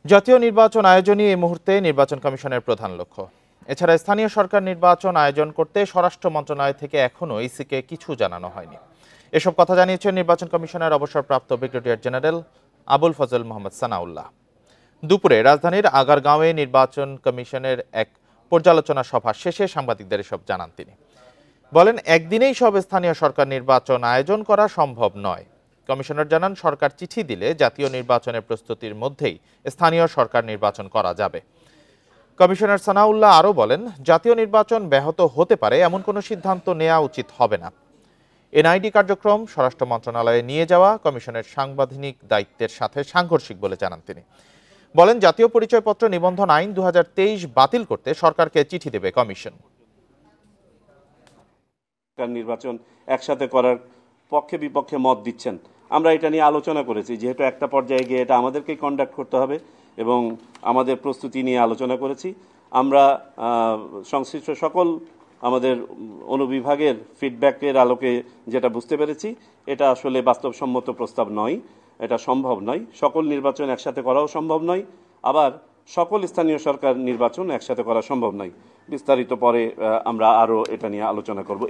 জাতীয় নির্বাচন আয়োজনই এই মুহূর্তে নির্বাচন কমিশনের প্রধান লক্ষ্য। এছাড়া স্থানীয় সরকার নির্বাচন আয়োজন করতে স্বরাষ্ট্র মন্ত্রণালয় থেকে এখনও ইসিকে কিছু জানানো হয়নি। এসব কথা জানিয়েছেন নির্বাচন কমিশনের অবসরপ্রাপ্ত ব্রিগেডিয়ার জেনারেল আবুল ফজল মোহাম্মদ সানাউল্লাহ। দুপুরে রাজধানীর আগারগাঁওয়ে নির্বাচন কমিশনের এক পর্যালোচনা সভা শেষে সাংবাদিকদের এসব জানান তিনি। বলেন, একদিনেই সব স্থানীয় সরকার নির্বাচন আয়োজন করা সম্ভব নয়। কমিশনার জানান, সরকার চিঠি দিলে জাতীয় নির্বাচনের প্রস্তুতির মধ্যেই স্থানীয় সরকার নির্বাচন করা যাবে। কমিশনার সানাউল্লাহ আরও বলেন, জাতীয় নির্বাচন ব্যাহত হতে পারে এমন কোনো সিদ্ধান্ত নেওয়া উচিত হবে না। এনআইডি কার্যক্রম স্বরাষ্ট্র মন্ত্রণালয়ে নিয়ে যাওয়া কমিশনের সাংবিধানিক দায়িত্বের সাথে সাংঘর্ষিক বলে জানান তিনি। বলেন, জাতীয় পরিচয়পত্র নিবন্ধন আইন 2023 বাতিল করতে সরকারকে চিঠি দেবে কমিশন। নির্বাচন একসাথে করার পক্ষে বিপক্ষে মত দিচ্ছেন, আমরা এটা নিয়ে আলোচনা করেছি। যেহেতু একটা পর্যায়ে গিয়ে এটা আমাদেরকেই কন্ডাক্ট করতে হবে এবং আমাদের প্রস্তুতি নিয়ে আলোচনা করেছি। আমরা সংশ্লিষ্ট সকল আমাদের অনুবিভাগের ফিডব্যাকের আলোকে যেটা বুঝতে পেরেছি, এটা আসলে বাস্তবসম্মত প্রস্তাব নয়, এটা সম্ভব নয়। সকল নির্বাচন একসাথে করাও সম্ভব নয়, আবার সকল স্থানীয় সরকার নির্বাচন একসাথে করা সম্ভব নয়। বিস্তারিত পরে আমরা আরও এটা নিয়ে আলোচনা করব।